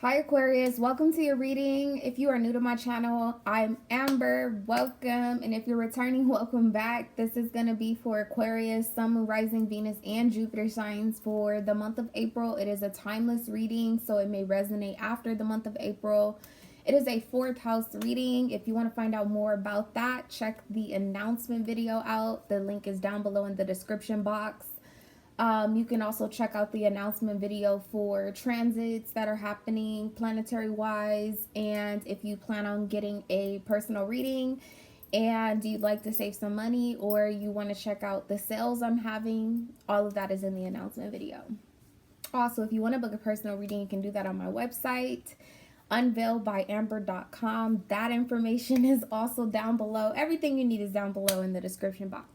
Hi Aquarius, welcome to your reading. If you are new to my channel, I'm Amber, welcome. And if you're returning, welcome back. This is going to be for Aquarius, Sun, Moon, Rising, Venus, and Jupiter signs for the month of April. It is a timeless reading, so it may resonate after the month of April. It is a 4th house reading. If you want to find out more about that, check the announcement video out. The link is down below in the description box. You can also check out the announcement video for transits that are happening planetary wise, and if you plan on getting a personal reading and you'd like to save some money, or you want to check out the sales I'm having, all of that is in the announcement video. Also, if you want to book a personal reading, you can do that on my website, unveilledbyamber.com. That information is also down below. Everything you need is down below in the description box.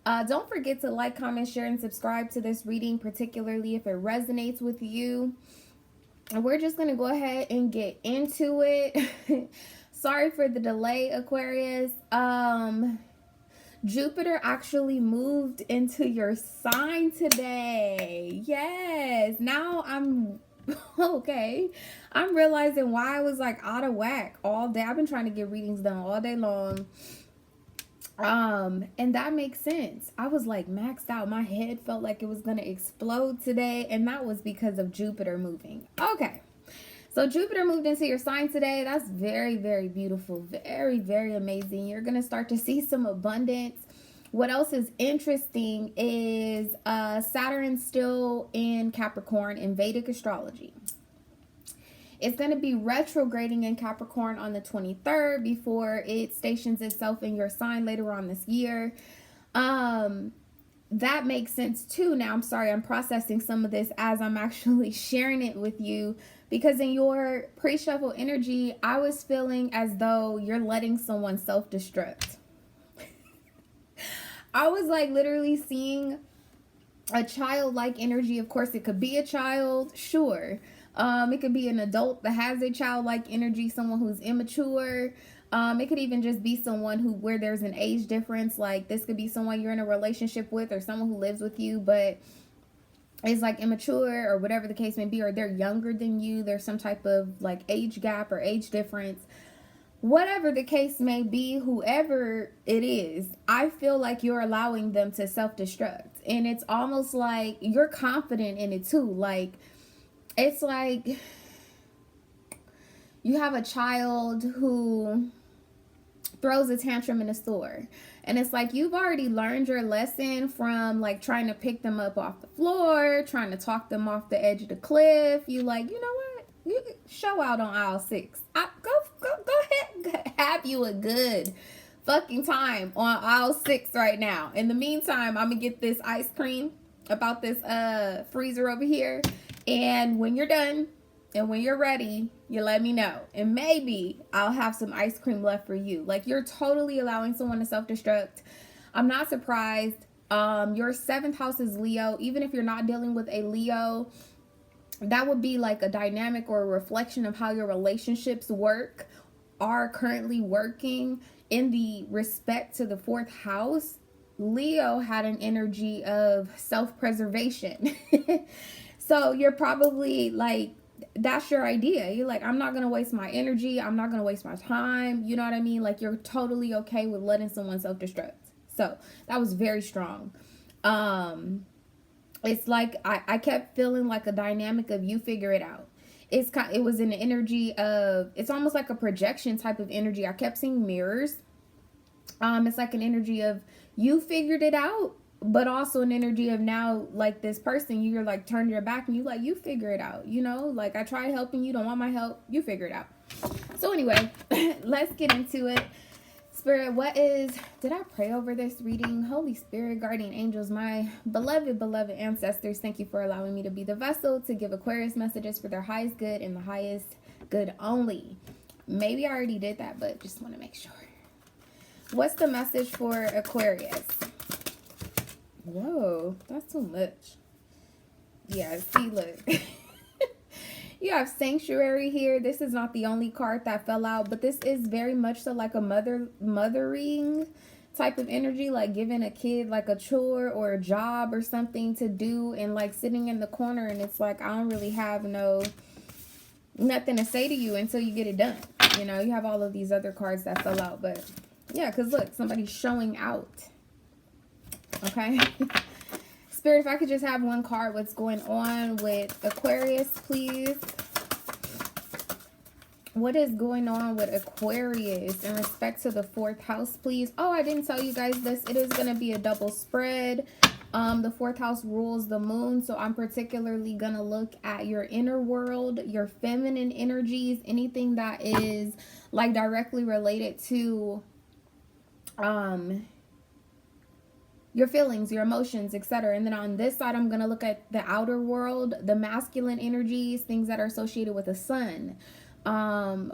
Don't forget to like, comment, share, and subscribe to this reading, particularly if it resonates with you. And we're just going to go ahead and get into it. Sorry for the delay, Aquarius. Jupiter actually moved into your sign today. Yes. Now I'm okay. I'm realizing why I was like out of whack all day. I've been trying to get readings done all day long. And that makes sense. I was like maxed out. My head felt like it was going to explode today. And that was because of Jupiter moving. Okay. So Jupiter moved into your sign today. That's very, very beautiful. Very, very amazing. You're going to start to see some abundance. What else is interesting is Saturn still in Capricorn in Vedic astrology. It's going to be retrograding in Capricorn on the 23rd before it stations itself in your sign later on this year. That makes sense too. Now, I'm sorry, I'm processing some of this as I'm actually sharing it with you, because in your pre-shuffle energy, I was feeling as though you're letting someone self-destruct. I was like literally seeing a childlike energy. Of course, it could be a child, sure. It could be an adult that has a childlike energy, someone who's immature. It could even just be someone where there's an age difference. Like this could be someone you're in a relationship with, or someone who lives with you, but is like immature or whatever the case may be, or they're younger than you. There's some type of like age gap or age difference. Whatever the case may be, whoever it is, I feel like you're allowing them to self-destruct. And it's almost like you're confident in it too. Like, it's like you have a child who throws a tantrum in a store, and it's like you've already learned your lesson from like trying to pick them up off the floor, trying to talk them off the edge of the cliff. You like, you know what? You show out on aisle 6. Go ahead, have you a good fucking time on aisle 6 right now. In the meantime, I'm gonna get this ice cream about this freezer over here. And when you're done and when you're ready, you let me know. And maybe I'll have some ice cream left for you. Like, you're totally allowing someone to self-destruct. I'm not surprised. Your 7th house is Leo. Even if you're not dealing with a Leo, that would be like a dynamic or a reflection of how your relationships are currently working in the respect to the 4th house. Leo had an energy of self-preservation. So you're probably like, that's your idea. You're like, I'm not going to waste my energy. I'm not going to waste my time. You know what I mean? Like, you're totally okay with letting someone self-destruct. So that was very strong. It's like, I kept feeling like a dynamic of you figure it out. It was an energy of, it's almost like a projection type of energy. I kept seeing mirrors. It's like an energy of you figured it out, but also an energy of now, like, this person, you're like turn your back and you like, you figure it out, you know, like I tried helping you, don't want my help, you figure it out. So anyway, let's get into it. Spirit, did I pray over this reading? Holy Spirit, guardian angels, my beloved ancestors, thank you for allowing me to be the vessel to give Aquarius messages for their highest good and the highest good only. Maybe I already did that, but just want to make sure. What's the message for Aquarius? Whoa, that's too much. Yeah, see, look. You have sanctuary here. This is not the only card that fell out, but this is very much so like a mothering type of energy, like giving a kid like a chore or a job or something to do, and like sitting in the corner, and it's like, I don't really have no nothing to say to you until you get it done. You know, you have all of these other cards that fell out, but yeah, because look, somebody's showing out. Okay. Spirit, if I could just have one card, what's going on with Aquarius, please? What is going on with Aquarius in respect to the 4th house, please? Oh, I didn't tell you guys this. It is going to be a double spread. The 4th house rules the moon, so I'm particularly going to look at your inner world, your feminine energies, anything that is like directly related to your feelings, your emotions, etc. And then on this side, I'm going to look at the outer world, the masculine energies, things that are associated with the sun,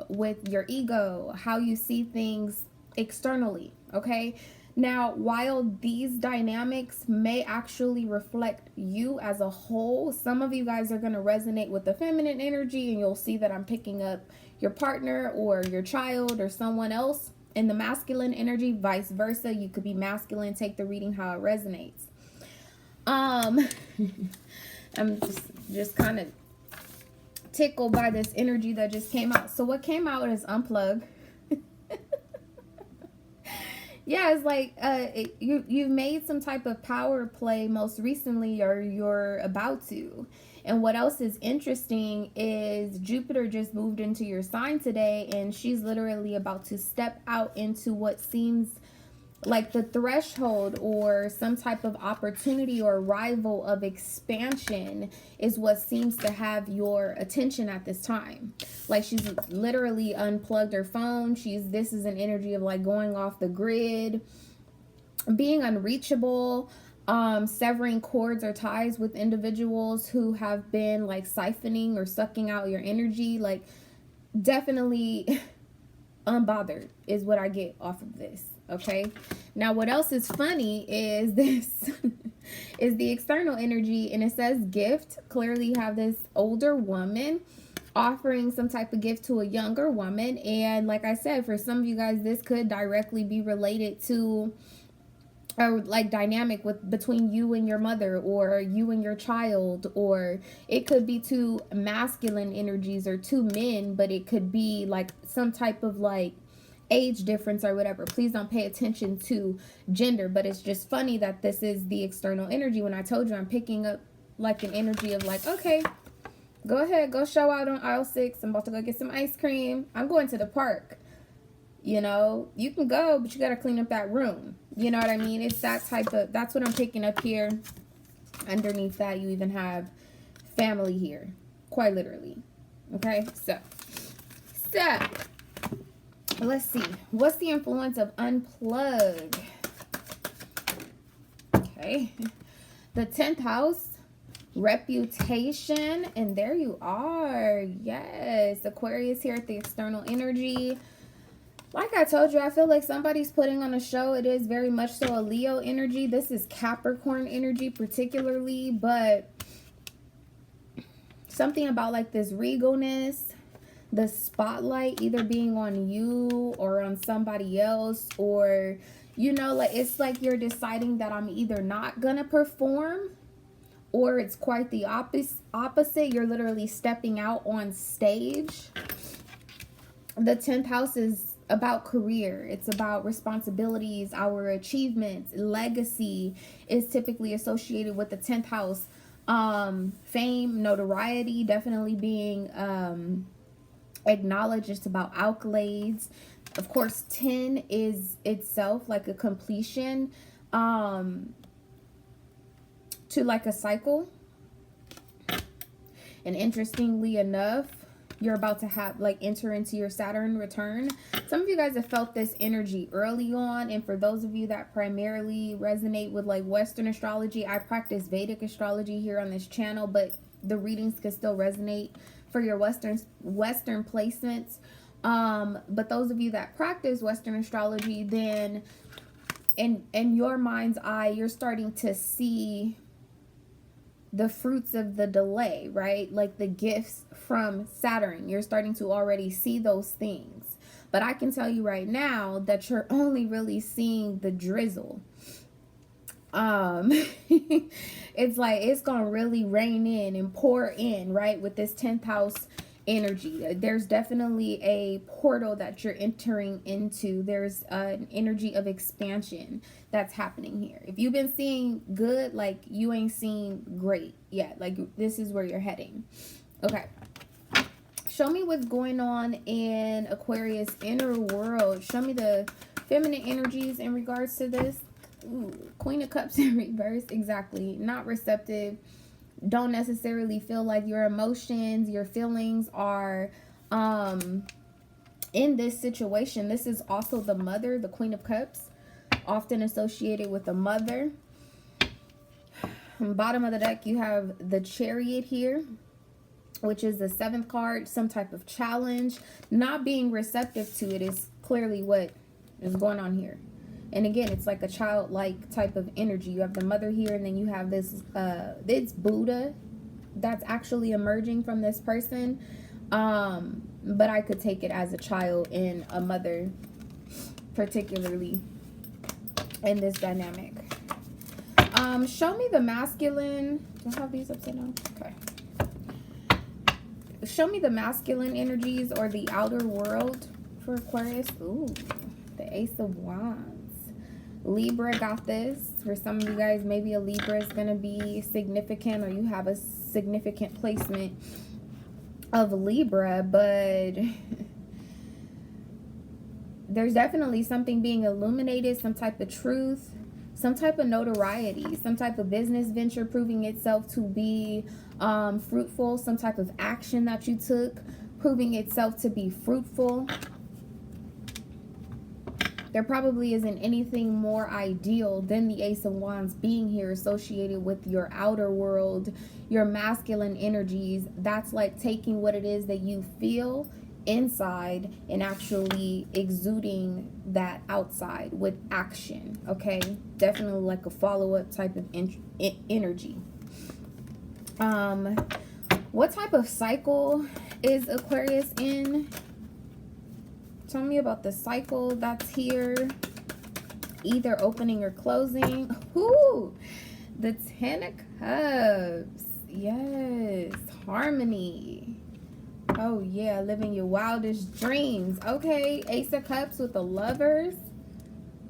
with your ego, how you see things externally. Okay. Now, while these dynamics may actually reflect you as a whole, some of you guys are going to resonate with the feminine energy, and you'll see that I'm picking up your partner or your child or someone else in the masculine energy, vice versa. You could be masculine, take the reading how it resonates. I'm just kind of tickled by this energy that just came out. So what came out is unplug. Yeah, it's like you made some type of power play most recently, or you're about to. And what else is interesting is Jupiter just moved into your sign today, and she's literally about to step out into what seems like the threshold or some type of opportunity or arrival of expansion is what seems to have your attention at this time. Like she's literally unplugged her phone. This is an energy of like going off the grid, being unreachable, severing cords or ties with individuals who have been like siphoning or sucking out your energy. Like definitely unbothered is what I get off of this. Okay, now what else is funny is this is the external energy, and it says gift. Clearly you have this older woman offering some type of gift to a younger woman, and like I said, for some of you guys this could directly be related to or like dynamic between you and your mother, or you and your child, or it could be two masculine energies or two men, but it could be like some type of like age difference or whatever. Please don't pay attention to gender, but it's just funny that this is the external energy. When I told you I'm picking up like an energy of like, okay, go ahead, go show out on aisle 6. I'm about to go get some ice cream. I'm going to the park. You know, you can go, but you got to clean up that room. You know what I mean? It's that type of, that's what I'm picking up here. Underneath that, you even have family here, quite literally. Okay, so let's see. What's the influence of unplug? Okay. The 10th house, reputation. And there you are. Yes. Aquarius here at the external energy. Like I told you, I feel like somebody's putting on a show. It is very much so a Leo energy. This is Capricorn energy particularly. But something about like this regalness, the spotlight either being on you or on somebody else, or you know, like it's like you're deciding that I'm either not gonna perform, or it's quite the opposite. You're literally stepping out on stage. The 10th house is about career. It's about responsibilities, our achievements. Legacy is typically associated with the 10th house. Fame, notoriety, definitely being acknowledged. It's about accolades. Of course, 10 is itself like a completion to like a cycle. And interestingly enough, you're about to have like enter into your Saturn return. Some of you guys have felt this energy early on, and for those of you that primarily resonate with like Western astrology, I practice Vedic astrology here on this channel, but the readings can still resonate for your Western placements. But those of you that practice Western astrology, then in your mind's eye, you're starting to see the fruits of the delay, right? Like the gifts from Saturn. You're starting to already see those things. But I can tell you right now that you're only really seeing the drizzle. It's like it's gonna really rain in and pour in, right, with this 10th house energy. There's definitely a portal that you're entering into. There's an energy of expansion that's happening here. If you've been seeing good, like, you ain't seen great yet. Like, this is where you're heading. Okay. Show me what's going on in Aquarius inner world. Show me the feminine energies in regards to this. Ooh, Queen of Cups in reverse. Exactly. Not receptive. Don't necessarily feel like your emotions, your feelings are in this situation. This is also the mother, the Queen of Cups, often associated with the mother. On the bottom of the deck, you have the Chariot here, which is the 7th card. Some type of challenge. Not being receptive to it is clearly what is going on here. And again, it's like a childlike type of energy. You have the mother here, and then you have this it's Buddha that's actually emerging from this person. But I could take it as a child and a mother, particularly in this dynamic. Show me the masculine. Do I have these upside down? Okay. Show me the masculine energies or the outer world for Aquarius. Ooh, the Ace of Wands. Libra got this. For some of you guys, maybe a Libra is going to be significant, or you have a significant placement of Libra, but there's definitely something being illuminated, some type of truth, some type of notoriety, some type of business venture proving itself to be fruitful, some type of action that you took proving itself to be fruitful. There probably isn't anything more ideal than the Ace of Wands being here associated with your outer world, your masculine energies. That's like taking what it is that you feel inside and actually exuding that outside with action. Okay, definitely like a follow-up type of energy. What type of cycle is Aquarius in? Tell me about the cycle that's here. Either opening or closing. Ooh, the 10 of Cups. Yes, harmony. Oh yeah, living your wildest dreams. Okay, Ace of Cups with the Lovers.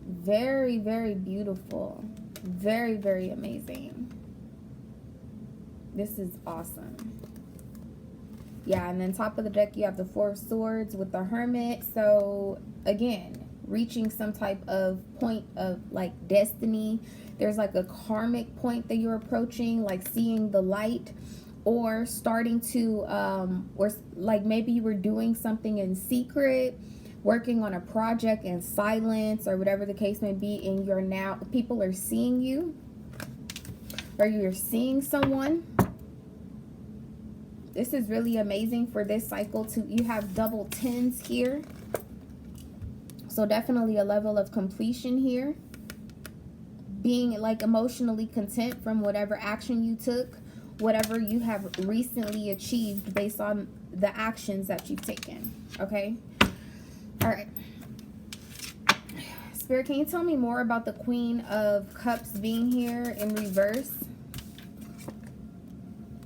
Very, very beautiful. Very, very amazing. This is awesome. Yeah, and then top of the deck, you have the 4 of Swords with the Hermit. So, again, reaching some type of point of, like, destiny. There's, like, a karmic point that you're approaching, like seeing the light. Or starting to, or, like, maybe you were doing something in secret, working on a project in silence, or whatever the case may be, and you're now, people are seeing you. Or you're seeing someone. This is really amazing for this cycle too. You have double 10s here. So definitely a level of completion here. Being like emotionally content from whatever action you took. Whatever you have recently achieved based on the actions that you've taken. Okay? Alright. Spirit, can you tell me more about the Queen of Cups being here in reverse?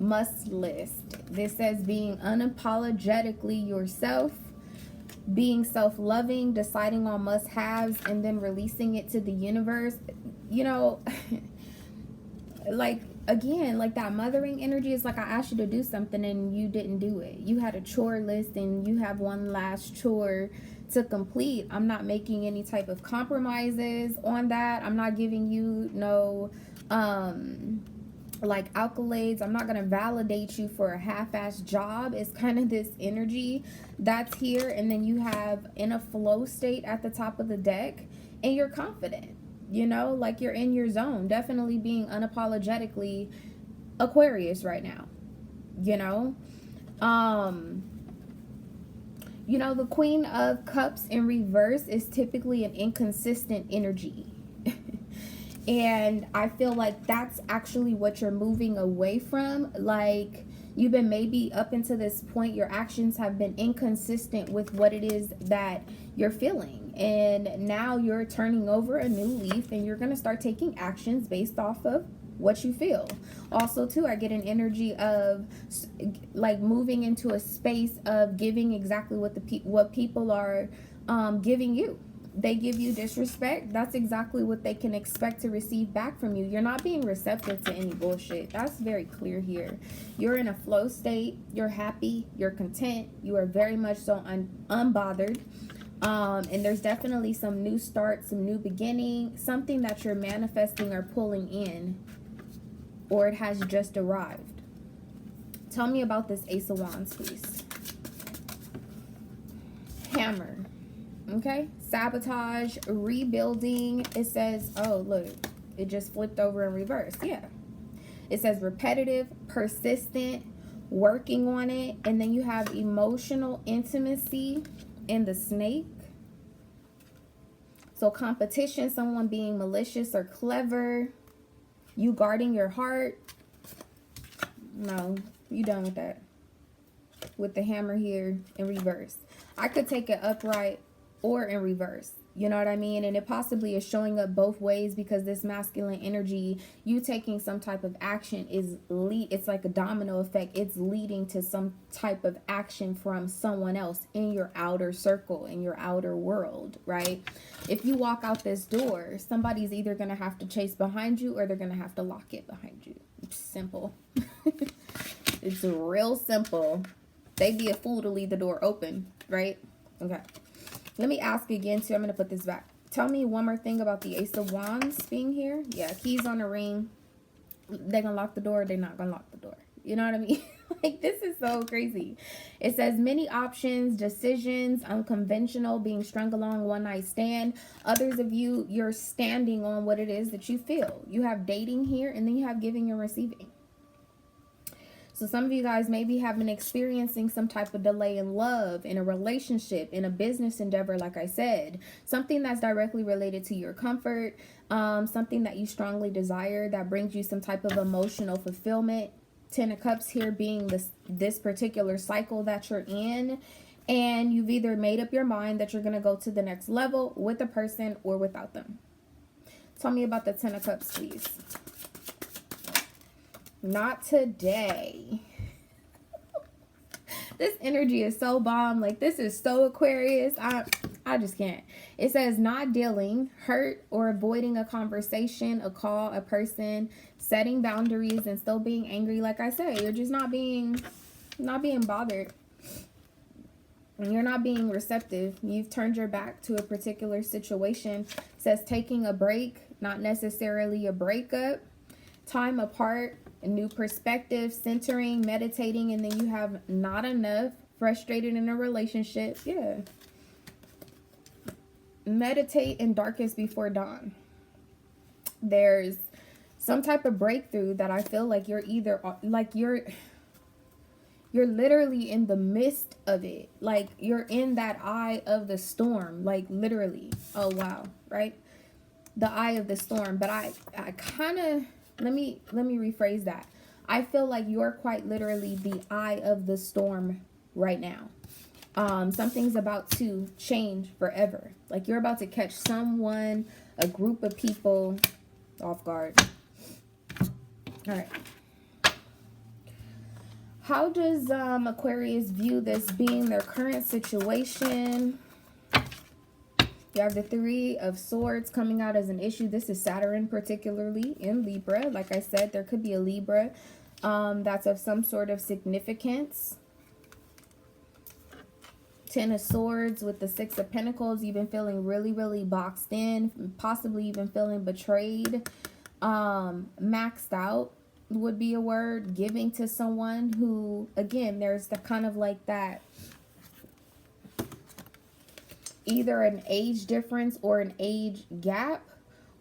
Must list. This says being unapologetically yourself, being self-loving, deciding on must-haves, and then releasing it to the universe. You know, like, again, like that mothering energy is like I asked you to do something and you didn't do it. You had a chore list and you have one last chore to complete. I'm not making any type of compromises on that. I'm not giving you no like accolades. I'm not going to validate you for a half-assed job. It's kind of this energy that's here. And then you have in a flow state at the top of the deck, and you're confident, you know, like you're in your zone. Definitely being unapologetically Aquarius right now, you know. You know, the Queen of Cups in reverse is typically an inconsistent energy. And I feel like that's actually what you're moving away from. Like, you've been maybe up until this point, your actions have been inconsistent with what it is that you're feeling. And now you're turning over a new leaf and you're going to start taking actions based off of what you feel. Also too, I get an energy of like moving into a space of giving exactly what people are giving you. They give you disrespect, that's exactly what they can expect to receive back from you. You're not being receptive to any bullshit. That's very clear here. You're in a flow state. You're happy. You're content. You are very much so unbothered. And there's definitely some new start, some new beginning, something that you're manifesting or pulling in, or it has just arrived. Tell me about this Ace of Wands, please. Hammer. Okay, sabotage, rebuilding. It says, oh, look, it just flipped over in reverse. Yeah. It says repetitive, persistent, working on it. And then you have emotional intimacy in the snake. So competition, someone being malicious or clever. You guarding your heart. No, you done with that. With the hammer here in reverse. I could take it upright or in reverse, you know what I mean? And it possibly is showing up both ways, because this masculine energy, you taking some type of action is it's like a domino effect. It's leading to some type of action from someone else in your outer circle, in your outer world, right? If you walk out this door, somebody's either going to have to chase behind you, or they're going to have to lock it behind you. It's simple. It's real simple. They'd be a fool to leave the door open, right? Okay. Let me ask again, too. I'm going to put this back. Tell me one more thing about the Ace of Wands being here. Yeah, keys on the ring. They're going to lock the door. They're not going to lock the door. You know what I mean? Like, this is so crazy. It says many options, decisions, unconventional, being strung along, one night stand. Others of you, you're standing on what it is that you feel. You have dating here, and then you have giving and receiving. So some of you guys maybe have been experiencing some type of delay in love, in a relationship, in a business endeavor, like I said. Something that's directly related to your comfort, something that you strongly desire that brings you some type of emotional fulfillment. Ten of Cups here being this particular cycle that you're in. And you've either made up your mind that you're going to go to the next level with a person or without them. Tell me about the Ten of Cups, please. Not today. This energy is so bomb. Like, this is so Aquarius. I just can't. It says not dealing, hurt, or avoiding a conversation, a call, a person, setting boundaries, and still being angry. Like I said, you're just not being bothered. And you're not being receptive. You've turned your back to a particular situation. It says taking a break, not necessarily a breakup. Time apart. A new perspective, centering, meditating, and then you have not enough, frustrated in a relationship. Yeah. Meditate in darkest before dawn. There's some type of breakthrough that I feel like you're either, like you're literally in the midst of it. Like, you're in that eye of the storm, like literally. Oh, wow. Right? The eye of the storm. But I kind of... Let me rephrase that. I feel like you're quite literally the eye of the storm right now. Something's about to change forever. Like, you're about to catch someone, a group of people off guard. All right. How does Aquarius view this being their current situation? You have the Three of Swords coming out as an issue. This is Saturn, particularly in Libra. Like I said, there could be a Libra that's of some sort of significance. Ten of Swords with the Six of Pentacles. You've been feeling really, really boxed in. Possibly even feeling betrayed. Maxed out would be a word. Giving to someone who, again, there's the kind of like that... either an age difference or an age gap,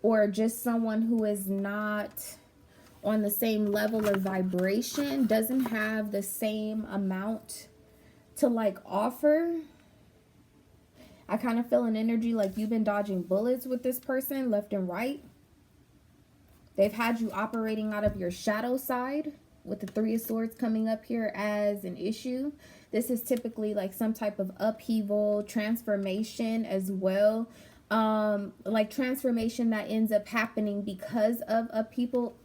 or just someone who is not on the same level of vibration, doesn't have the same amount to like offer. I kind of feel an energy like you've been dodging bullets with this person left and right. They've had you operating out of your shadow side with the Three of Swords coming up here as an issue. This is typically like some type of upheaval, transformation as well. like transformation that ends up happening because of upheaval.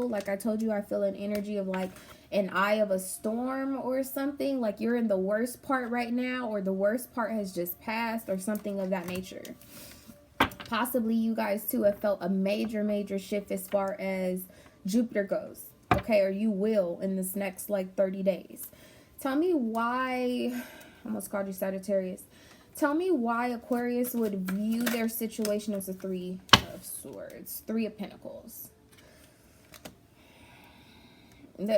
Like I told you, I feel an energy of like an eye of a storm or something, like you're in the worst part right now, or the worst part has just passed, or something of that nature. Possibly you guys too have felt a major shift as far as Jupiter goes, okay, or you will in this next like 30 days. Tell me why, I almost called you Sagittarius. Tell me why Aquarius would view their situation as a Three of Swords, Three of Pentacles.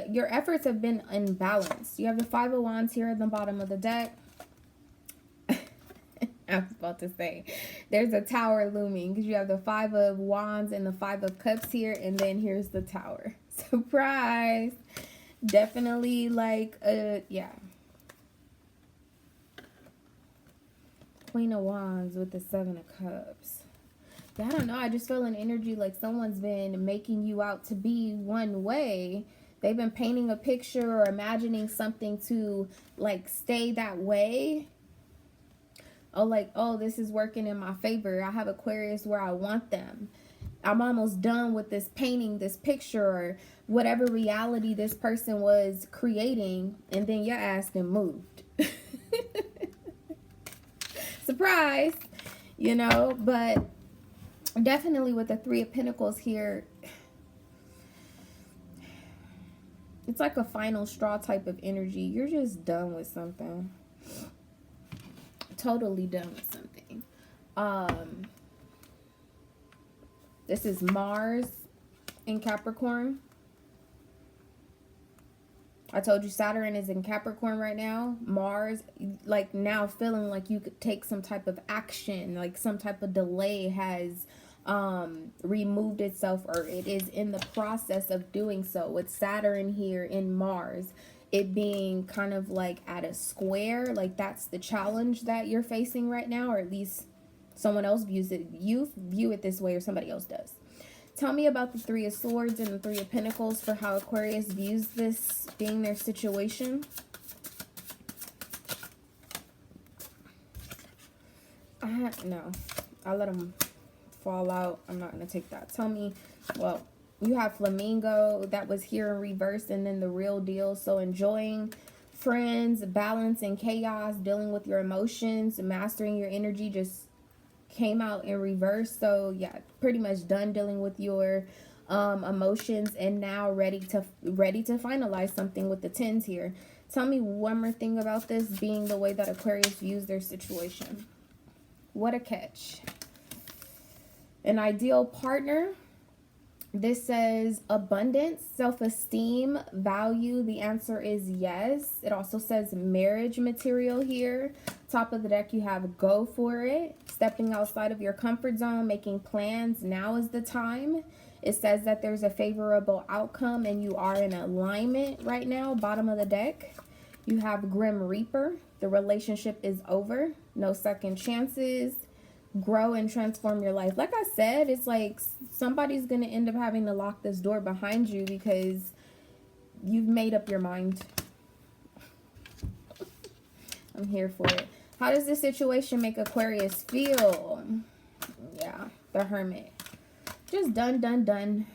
Your efforts have been imbalanced. You have the Five of Wands here at the bottom of the deck. I was about to say, there's a tower looming because you have the Five of Wands and the Five of Cups here, and then here's the tower. Surprise! Definitely like, yeah. Queen of Wands with the Seven of Cups. Yeah, I don't know. I just feel an energy like someone's been making you out to be one way. They've been painting a picture or imagining something to like stay that way. Oh, like, oh, this is working in my favor. I have Aquarius where I want them. I'm almost done with this painting, this picture, or whatever reality this person was creating. And then your ass then moved. Surprise, you know, but definitely with the Three of Pentacles here, it's like a final straw type of energy. You're just done with something. Totally done with something. This is Mars in Capricorn. I told you Saturn is in Capricorn right now. Mars, like now feeling like you could take some type of action, like some type of delay has removed itself, or it is in the process of doing so. With Saturn here in Mars, it being kind of like at a square, like that's the challenge that you're facing right now, or at least someone else views it. You view it this way, or somebody else does. Tell me about the Three of Swords and the Three of Pentacles for how Aquarius views this being their situation. No, I'll let them fall out. I'm not going to take that. Tell me, well, you have Flamingo that was here in reverse, and then the Real Deal. So enjoying friends, balance and chaos, dealing with your emotions, mastering your energy just came out in reverse. So yeah, pretty much done dealing with your emotions, and now ready to finalize something with the tens here. Tell me one more thing about this being the way that Aquarius views their situation. What a catch. An ideal partner. This says abundance, self-esteem, value. The answer is yes. It also says marriage material here. Top of the deck, you have go for it. Stepping outside of your comfort zone, making plans. Now is the time. It says that there's a favorable outcome and you are in alignment right now. Bottom of the deck, you have Grim Reaper. The relationship is over. No second chances. Grow and transform your life. Like I said, it's like somebody's going to end up having to lock this door behind you because you've made up your mind. I'm here for it. How does this situation make Aquarius feel? Yeah, the Hermit. Just done. Done.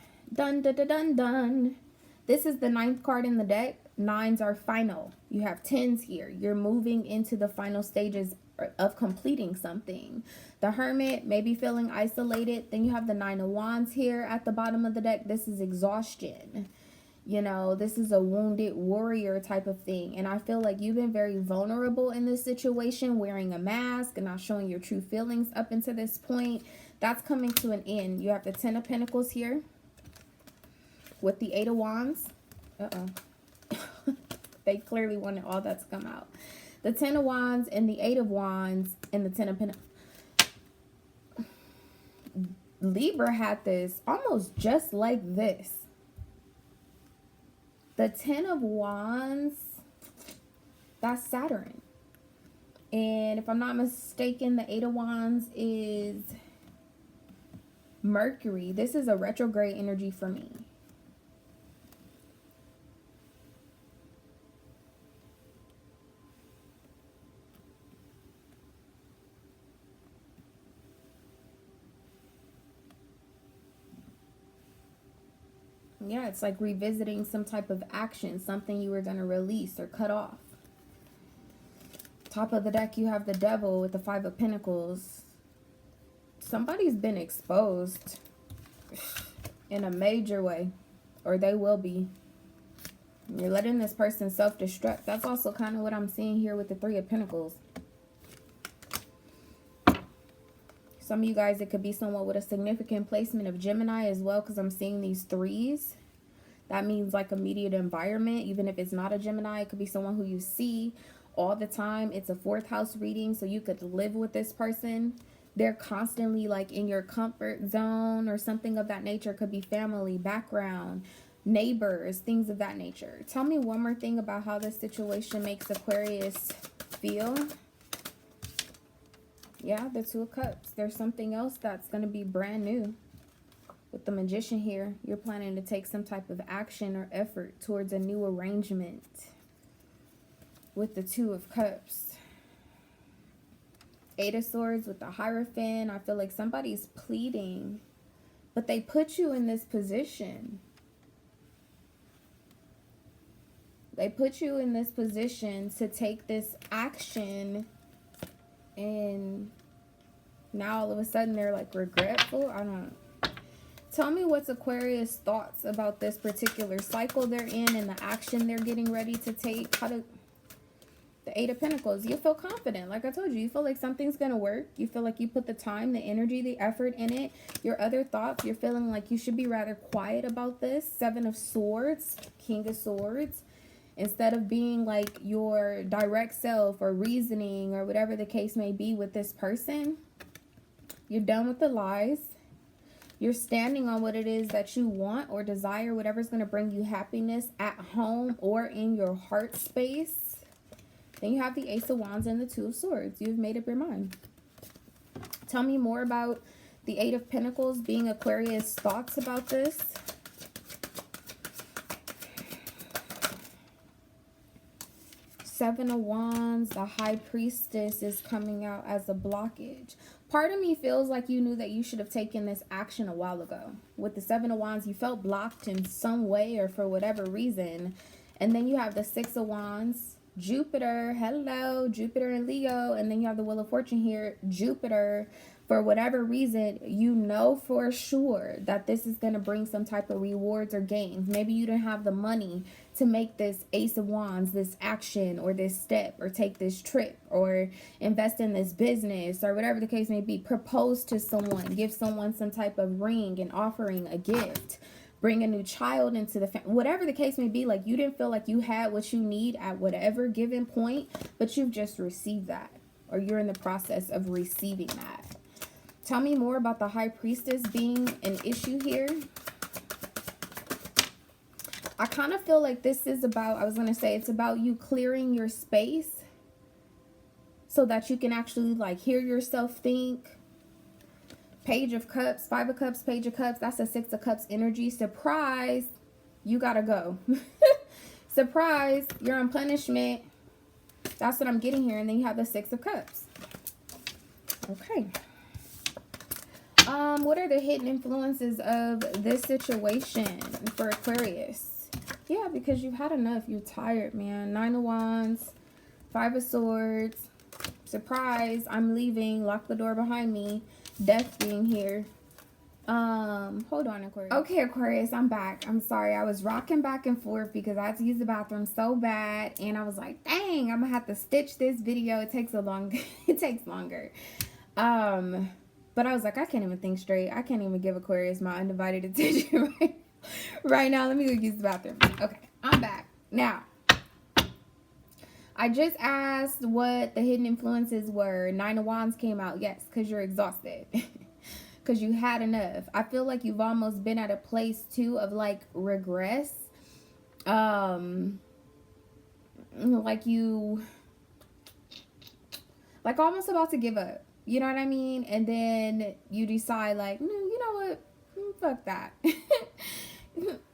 This is the 9th card in the deck. 9s are final. You have 10s here. You're moving into the final stages of completing something. The Hermit may be feeling isolated. Then you have the 9 of Wands here at the bottom of the deck. This is exhaustion. You know, this is a wounded warrior type of thing. And I feel like you've been very vulnerable in this situation, wearing a mask and not showing your true feelings up until this point. That's coming to an end. You have the 10 of Pentacles here with the 8 of Wands. They clearly wanted all that to come out. The 10 of Wands and the 8 of Wands and the 10 of Pentacles. Libra had this almost just like this. The 10 of Wands, that's Saturn. And if I'm not mistaken, the 8 of Wands is Mercury. This is a retrograde energy for me. Yeah, it's like revisiting some type of action, something you were going to release or cut off. Top of the deck, you have the Devil with the Five of Pentacles. Somebody's been exposed in a major way, or they will be. You're letting this person self-destruct. That's also kind of what I'm seeing here with the Three of Pentacles. Some of you guys, it could be someone with a significant placement of Gemini as well, because I'm seeing these threes. That means like immediate environment. Even if it's not a Gemini, it could be someone who you see all the time. It's a fourth house reading, so you could live with this person. They're constantly like in your comfort zone or something of that nature. It could be family, background, neighbors, things of that nature. Tell me one more thing about how this situation makes Aquarius feel. Yeah, the Two of Cups. There's something else that's going to be brand new. With the Magician here, you're planning to take some type of action or effort towards a new arrangement. With the Two of Cups. Eight of Swords with the Hierophant. I feel like somebody's pleading, but they put you in this position. They put you in this position to take this action, and now all of a sudden they're like regretful. I don't know. Tell me what's Aquarius' thoughts about this particular cycle they're in and the action they're getting ready to take. The Eight of Pentacles. You feel confident. Like I told you, you feel like something's going to work. You feel like you put the time, the energy, the effort in it. Your other thoughts, you're feeling like you should be rather quiet about this. Seven of Swords, King of Swords. Instead of being like your direct self or reasoning or whatever the case may be with this person, you're done with the lies. You're standing on what it is that you want or desire, whatever's going to bring you happiness at home or in your heart space. Then you have the Ace of Wands and the Two of Swords. You've made up your mind. Tell me more about the Eight of Pentacles being Aquarius' thoughts about this. Seven of Wands, the High Priestess is coming out as a blockage. Part of me feels like you knew that you should have taken this action a while ago. With the Seven of Wands, you felt blocked in some way or for whatever reason. And then you have the Six of Wands, Jupiter, hello, Jupiter and Leo. And then you have the Wheel of Fortune here, Jupiter. For whatever reason, you know for sure that this is going to bring some type of rewards or gains. Maybe you didn't have the money to make this Ace of Wands, this action or this step, or take this trip or invest in this business or whatever the case may be. Propose to someone, give someone some type of ring, an offering, a gift, bring a new child into the family, whatever the case may be. Like you didn't feel like you had what you need at whatever given point, but you've just received that, or you're in the process of receiving that. Tell me more about the High Priestess being an issue here. I kind of feel like this is about, I was going to say, it's about you clearing your space so that you can actually like hear yourself think. Page of Cups, Five of Cups, Page of Cups. That's a Six of Cups energy. Surprise, you got to go. Surprise, you're on punishment. That's what I'm getting here. And then you have the Six of Cups. Okay. What are the hidden influences of this situation for Aquarius? Yeah, because you've had enough. You're tired, man. Nine of Wands, Five of Swords. Surprise, I'm leaving. Lock the door behind me. Death being here. Hold on, Aquarius. Okay, Aquarius, I'm back. I'm sorry. I was rocking back and forth because I had to use the bathroom so bad. And I was like, dang, I'm going to have to stitch this video. It takes it takes longer. But I was like, I can't even think straight. I can't even give Aquarius my undivided attention right now. Let me go use the bathroom. Okay, I'm back. Now, I just asked what the hidden influences were. Nine of Wands came out. Yes, because you're exhausted. Because you had enough. I feel like you've almost been at a place, too, of, like, regress. Like you... like, almost about to give up. You know what I mean? And then you decide like, no, you know what? Fuck that.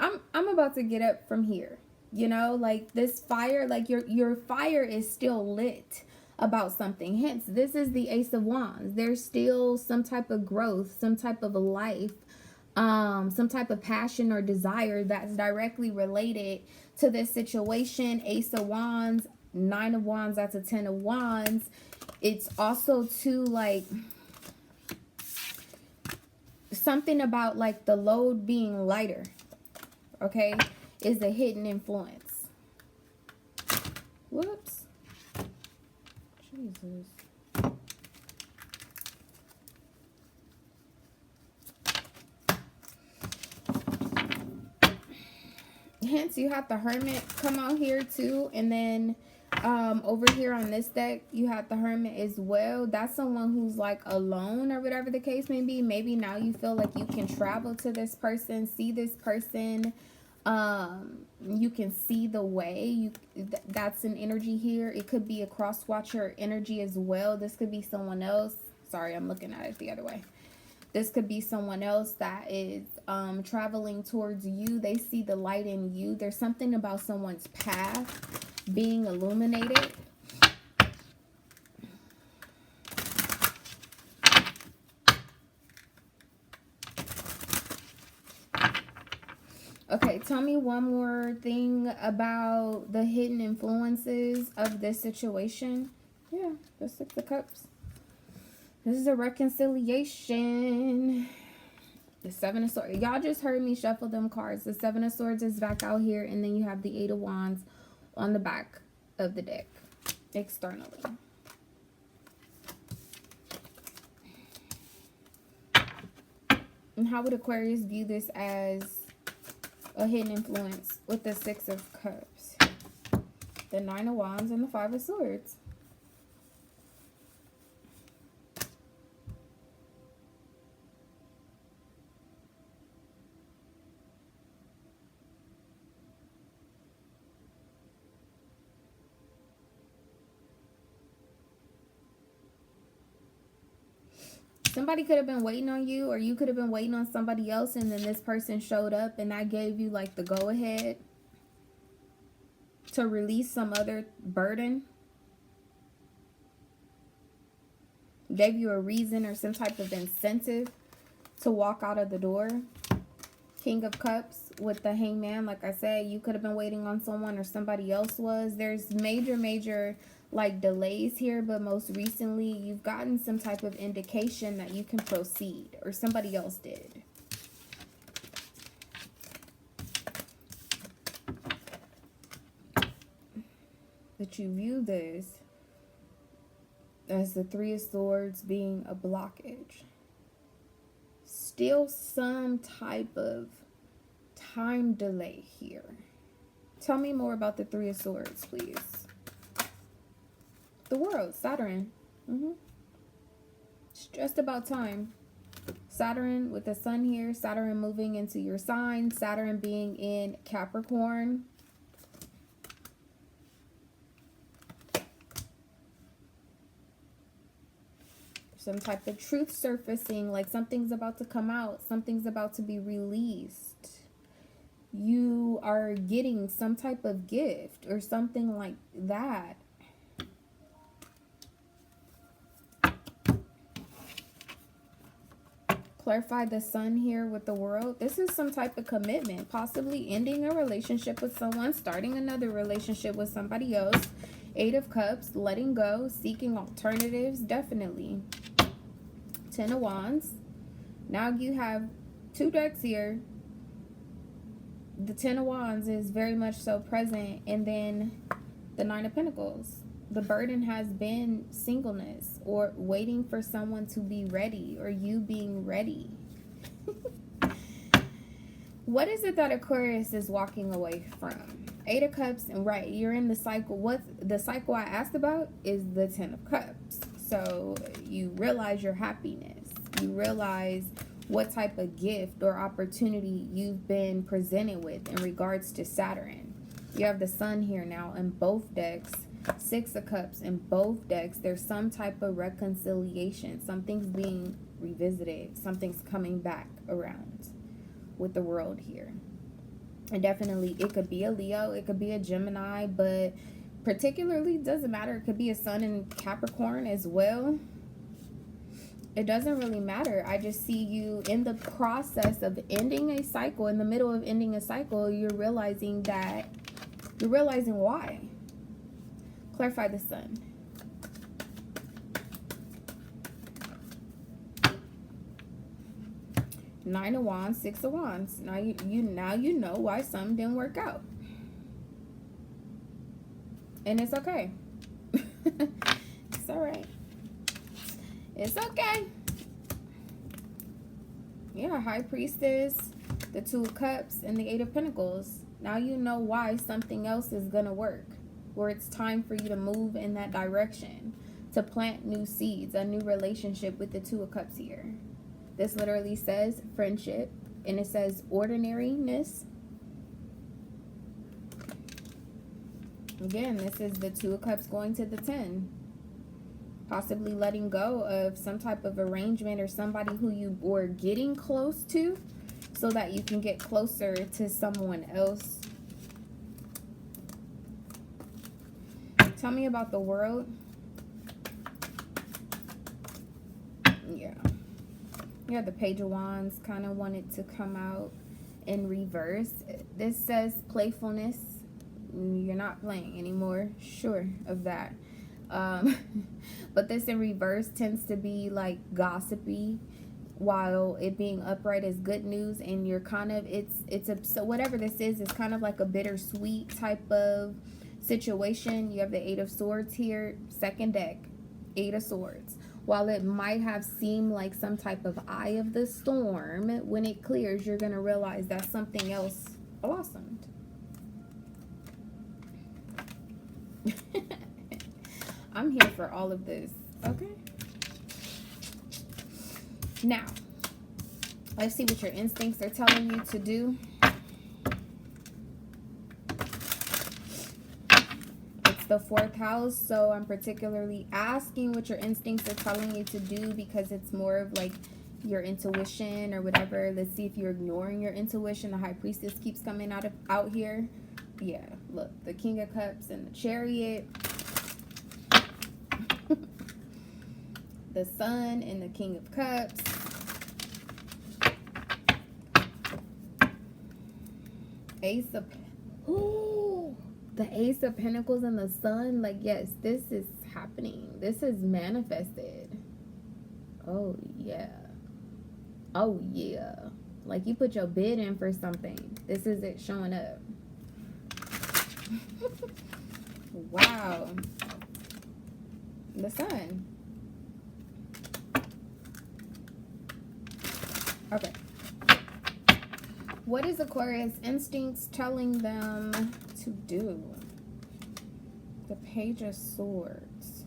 I'm about to get up from here. You know, like this fire, like your fire is still lit about something. Hence, this is the Ace of Wands. There's still some type of growth, some type of life some type of passion or desire that's directly related to this situation. Ace of Wands, Nine of Wands, that's a Ten of Wands. It's also too like something about like the load being lighter, okay, is a hidden influence. Whoops. Jesus. Hence, you have the Hermit come out here too. And then over here on this deck, you have the Hermit as well. That's someone who's like alone or whatever the case may be. Maybe now you feel like you can travel to this person, see this person. You can see the way. That's an energy here. It could be a cross watcher energy as well. This could be someone else. Sorry, I'm looking at it the other way. This could be someone else that is traveling towards you. They see the light in you. There's something about someone's path being illuminated. Okay, tell me one more thing about the hidden influences of this situation. Yeah, the Six of Cups. This is a reconciliation. The Seven of Swords. Y'all just heard me shuffle them cards. The Seven of Swords is back out here. And then you have the Eight of Wands on the back of the deck. Externally. And how would Aquarius view this as a hidden influence with the Six of Cups? The Nine of Wands and the Five of Swords. Somebody could have been waiting on you, or you could have been waiting on somebody else, and then this person showed up and that gave you like the go-ahead to release some other burden. Gave you a reason or some type of incentive to walk out of the door. King of Cups with the Hangman. Like I said, you could have been waiting on someone or somebody else was. There's major like delays here, but most recently you've gotten some type of indication that you can proceed, or somebody else did. But you view this as the Three of Swords being a blockage. Still some type of time delay here. Tell me more about the Three of Swords, please. The World, Saturn. It's just about time. Saturn with the sun here. Saturn moving into your sign. Saturn being in Capricorn. Some type of truth surfacing, like something's about to come out. Something's about to be released. You are getting some type of gift or something like that. Clarify the sun here with the World. This is some type of commitment, possibly ending a relationship with someone, starting another relationship with somebody else. Eight of Cups, letting go, seeking alternatives, definitely. Ten of Wands. Now you have two decks here. The Ten of Wands is very much so present, and then the Nine of Pentacles. The burden has been singleness, or waiting for someone to be ready, or you being ready. What is it that Aquarius is walking away from? Eight of Cups, and right, you're in the cycle. What the cycle I asked about is the Ten of Cups. So you realize your happiness. You realize what type of gift or opportunity you've been presented with in regards to Saturn. You have the sun here now in both decks. Six of Cups in both decks. There's some type of reconciliation. Something's being revisited. Something's coming back around with the World here. And definitely it could be a Leo, it could be a Gemini, but particularly doesn't matter. It could be a sun in Capricorn as well. It doesn't really matter. I just see you in the process of ending a cycle. In the middle of ending a cycle, you're realizing why. Clarify the sun. Nine of Wands, Six of Wands. Now you know why some didn't work out. And it's okay. It's all right. It's okay. Yeah, High Priestess, the Two of Cups, and the Eight of Pentacles. Now you know why something else is going to work. Where it's time for you to move in that direction. To plant new seeds, a new relationship with the Two of Cups here. This literally says friendship. And it says ordinariness. Again, this is the Two of Cups going to the 10. Possibly letting go of some type of arrangement or somebody who you were getting close to so that you can get closer to someone else. Tell me about the world. Yeah. Yeah, the Page of Wands kind of wanted to come out in reverse. This says playfulness. You're not playing anymore. Sure of that. But this in reverse tends to be like gossipy, while it being upright is good news. And you're kind of, so whatever this is kind of like a bittersweet type of situation. You have the Eight of Swords here, second deck, Eight of Swords. While it might have seemed like some type of eye of the storm, when it clears, you're going to realize that something else blossomed. I'm here for all of this, okay? Now, let's see what your instincts are telling you to do. It's the 4th house, so I'm particularly asking what your instincts are telling you to do because it's more of like your intuition or whatever. Let's see if you're ignoring your intuition. The High Priestess keeps coming out here. Yeah, look, the King of Cups and the Chariot. The Sun and the King of Cups. Ace of... Ooh, the Ace of Pentacles and the Sun. Like, yes, this is happening. This is manifested. Oh, yeah. Oh, yeah. Like, you put your bid in for something. This is it showing up. Wow. The Sun. Okay. What is Aquarius instincts telling them to do? The Page of Swords.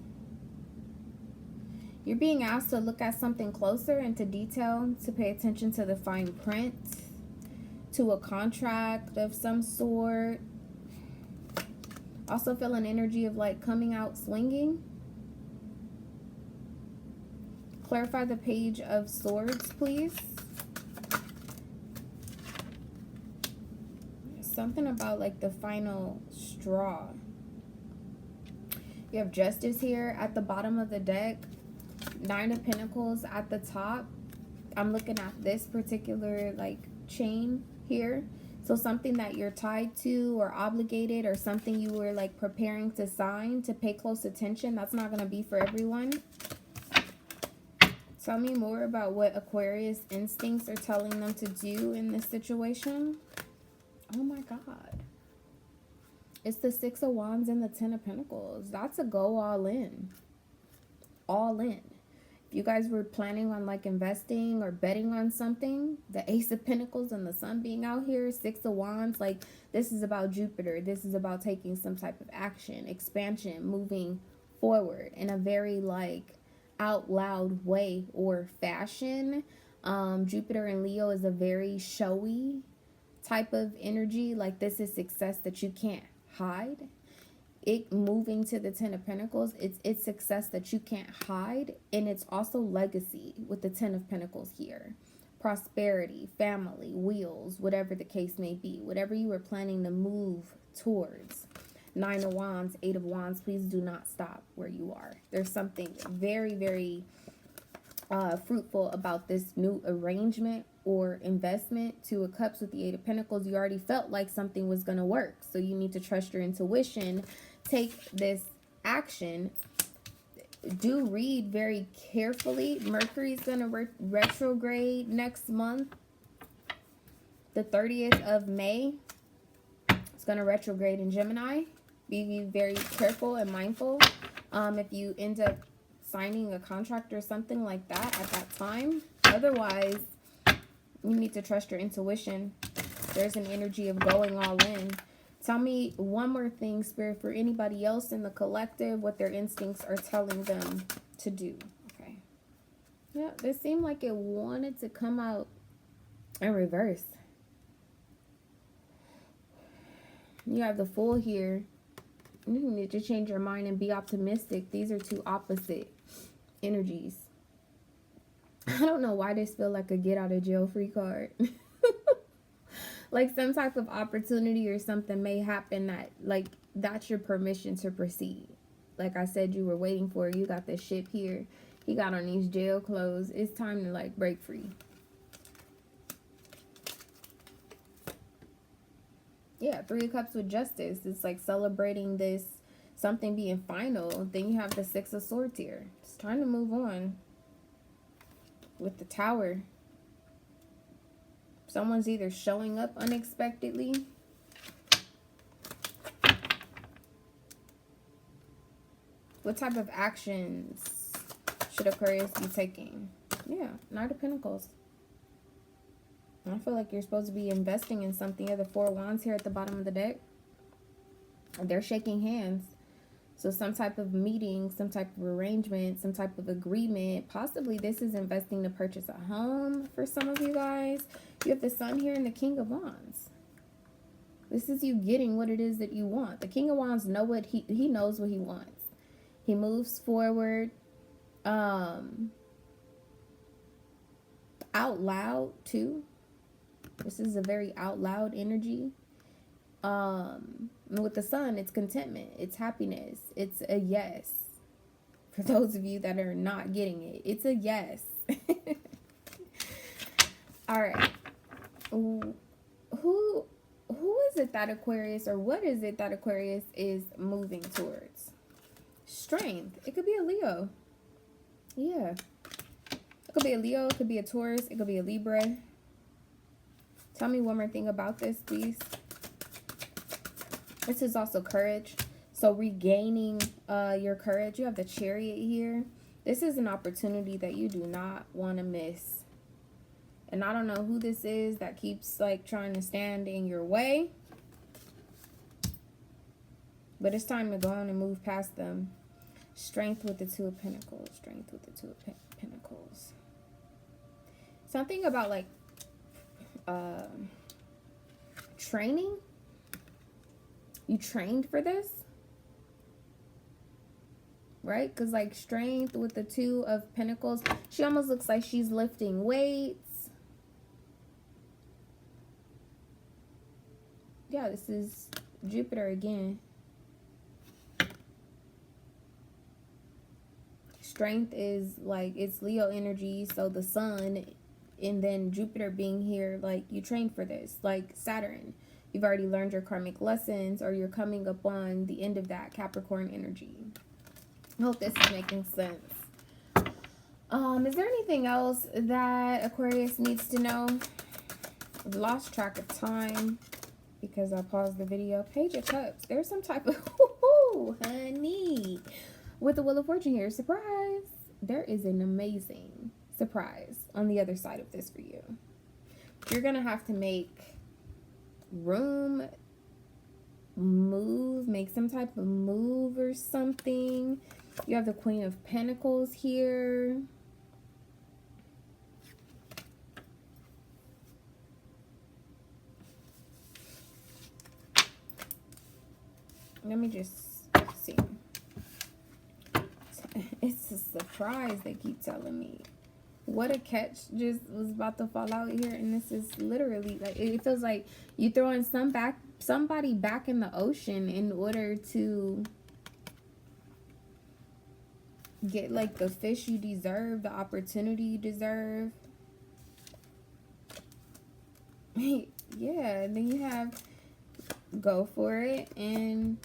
You're being asked to look at something closer into detail, to pay attention to the fine print, to a contract of some sort. Also feel an energy of like coming out swinging. Clarify the Page of Swords, please. Something about like the final straw. You have Justice here at the bottom of the deck. Nine of Pentacles at the top. I'm looking at this particular like chain here. So something that you're tied to or obligated, or something you were like preparing to sign, to pay close attention. That's not going to be for everyone. Tell me more about what Aquarius instincts are telling them to do in this situation. Oh my God. It's the Six of Wands and the Ten of Pentacles. That's a go all in. All in. If you guys were planning on like investing or betting on something, the Ace of Pentacles and the Sun being out here, Six of Wands, like this is about Jupiter. This is about taking some type of action, expansion, moving forward in a very like out loud way or fashion. Jupiter in Leo is a very showy type of energy. Like this is success that you can't hide. It moving to the Ten of Pentacles, it's success that you can't hide. And it's also legacy with the Ten of Pentacles here. Prosperity, family, wheels, whatever the case may be. Whatever you were planning to move towards. Nine of Wands, Eight of Wands, please do not stop where you are. There's something very, very fruitful about this new arrangement or investment. Two of Cups with the Eight of Pentacles. You already felt like something was going to work. So you need to trust your intuition. Take this action. Do read very carefully. Mercury is going to retrograde next month. The 30th of May. It's going to retrograde in Gemini. Be very careful and mindful. If you end up signing a contract or something like that at that time. Otherwise, you need to trust your intuition. There's an energy of going all in. Tell me one more thing, Spirit, for anybody else in the collective, what their instincts are telling them to do. Okay. Yeah, this seemed like it wanted to come out in reverse. You have the Fool here. You need to change your mind and be optimistic. These are two opposite energies. I don't know why this feel like a get out of jail free card. Like some type of opportunity or something may happen that, like, that's your permission to proceed. Like I said, you were waiting for. You got this ship here. He got on these jail clothes. It's time to, like, break free. Yeah, Three of Cups with Justice. It's like celebrating this, something being final. Then you have the Six of Swords here. It's time to move on. With the Tower. Someone's either showing up unexpectedly. What type of actions should Aquarius be taking? Yeah, Knight of Pentacles. I feel like you're supposed to be investing in something. You have the Four of Wands here at the bottom of the deck. They're shaking hands. So some type of meeting, some type of arrangement, some type of agreement. Possibly this is investing to purchase a home for some of you guys. You have the Sun here and the King of Wands. This is you getting what it is that you want. The King of Wands know what he knows what he wants. He moves forward out loud too. This is a very out loud energy. With the Sun, it's contentment, it's happiness, it's a yes. For those of you that are not getting it, it's a yes. All right. Who is it that Aquarius, or what is it that Aquarius is moving towards? Strength. It could be a Leo. Yeah. It could be a Leo, it could be a Taurus, it could be a Libra. Tell me one more thing about this, please. This is also courage. So regaining your courage. You have the Chariot here. This is an opportunity that you do not want to miss. And I don't know who this is that keeps, like, trying to stand in your way. But it's time to go on and move past them. Strength with the Two of Pentacles. Strength with the Two of Pentacles. Something about, like, training. You trained for this, right? Because, like, strength with the Two of Pentacles, she almost looks like she's lifting weights. Yeah, this is Jupiter again. Strength is, like, it's Leo energy, so the Sun, and then Jupiter being here, like, you trained for this. Like Saturn, you've already learned your karmic lessons, or you're coming up on the end of that Capricorn energy. I hope this is making sense. Is there anything else that Aquarius needs to know? I've lost track of time because I paused the video. Page of Cups. There's some type of, honey. With the Wheel of Fortune here, surprise. There is an amazing surprise on the other side of this for you. You're going to have to make room, move, make some type of move or something. You have the Queen of Pentacles here. Let me just see. It's a surprise, they keep telling me. What a catch just was about to fall out here, and this is literally, like, it feels like you throwing somebody back in the ocean in order to Get like the fish you deserve, the opportunity you deserve. Yeah, and then you have go for it, and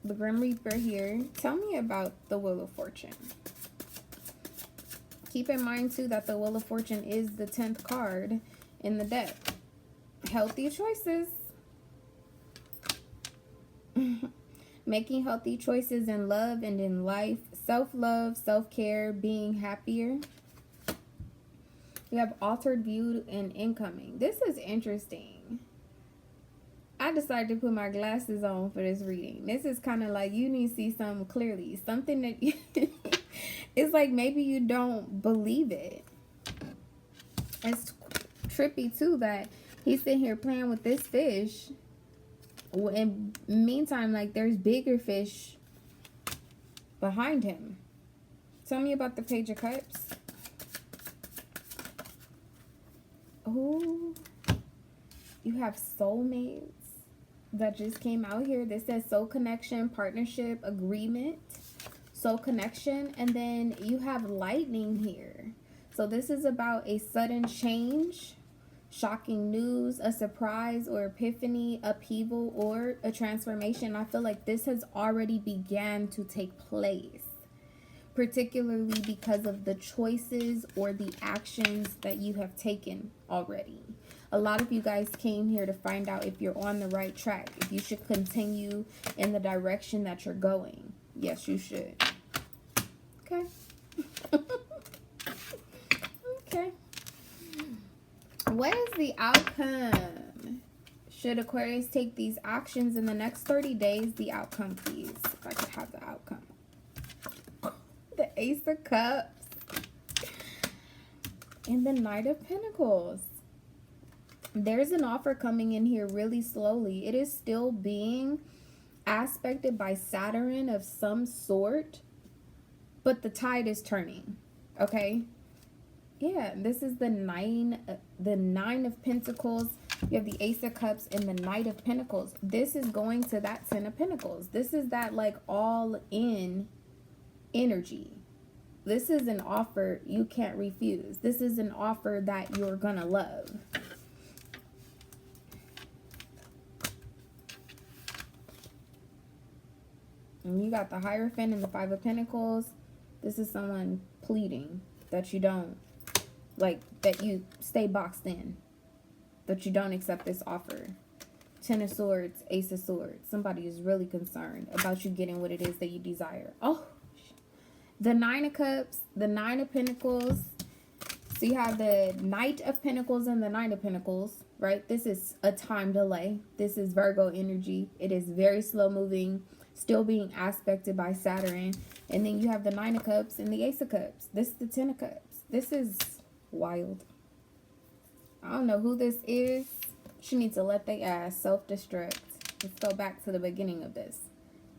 the Grim Reaper here. Tell me about the Wheel of Fortune. Keep in mind too that the Wheel of Fortune is the 10th card in the deck. Healthy choices. Making healthy choices in love and in life. Self-love, self-care, being happier. You have altered view and incoming. This is interesting. I decided to put my glasses on for this reading. This is kind of like you need to see something clearly. Something that it's like maybe you don't believe it. It's trippy too that he's sitting here playing with this fish. In the meantime, like there's bigger fish behind him. Tell me about the Page of Cups. Oh, you have soulmates that just came out here. This says soul connection, partnership, agreement, soul connection, and then you have lightning here. So this is about a sudden change, shocking news, a surprise or epiphany, upheaval, or a transformation. I feel like this has already began to take place, particularly because of the choices or the actions that you have taken already. A lot of you guys came here to find out if you're on the right track, if you should continue in the direction that you're going. Yes, you should. Okay. Okay. What is the outcome? Should Aquarius take these actions in the next 30 days? The outcome, please. If I could have the outcome. The Ace of Cups. And the Knight of Pentacles. There's an offer coming in here really slowly. It is still being aspected by Saturn of some sort, but the tide is turning. Okay? Yeah, this is the nine of Pentacles. You have the Ace of Cups and the Knight of Pentacles. This is going to that 10 of Pentacles. This is that like all in energy. This is an offer you can't refuse. This is an offer that you're gonna love. And you got the Hierophant and the 5 of Pentacles. This is someone pleading that you don't, like, that you stay boxed in. That you don't accept this offer. 10 of Swords, Ace of Swords. Somebody is really concerned about you getting what it is that you desire. Oh, the 9 of Cups, the 9 of Pentacles. So you have the Knight of Pentacles and the 9 of Pentacles, right? This is a time delay. This is Virgo energy. It is very slow moving, still being aspected by Saturn. And then you have the 9 of Cups and the Ace of Cups. This is the 10 of Cups. This is wild. I don't know who this is. She needs to let their ass self-destruct. Let's go back to the beginning of this.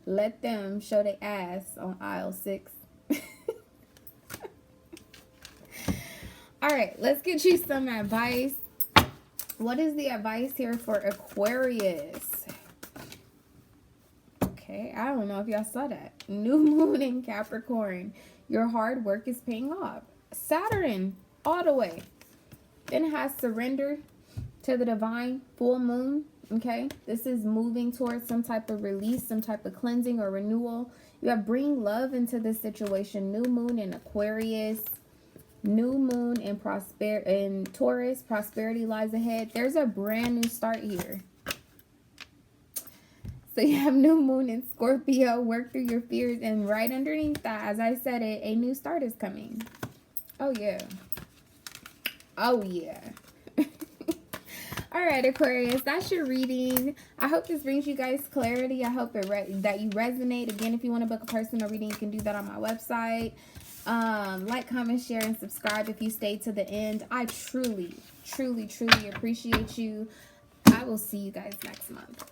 Let them show their ass on aisle 6. All right, let's get you some advice. What is the advice here for Aquarius? Okay, I don't know if y'all saw that. New moon in Capricorn. Your hard work is paying off. Saturn, all the way. Then it has surrender to the divine, full moon. Okay, this is moving towards some type of release, some type of cleansing or renewal. You have bring love into this situation. New moon in Aquarius. New moon in Taurus. Prosperity lies ahead. There's a brand new start here. So you have new moon in Scorpio. Work through your fears. And right underneath that, as I said it, a new start is coming. Oh, yeah. Oh, yeah. All right, Aquarius, that's your reading. I hope this brings you guys clarity. I hope that you resonate. Again, if you want to book a personal reading, you can do that on my website. Like, comment, share, and subscribe if you stayed to the end. I truly, truly, truly appreciate you. I will see you guys next month.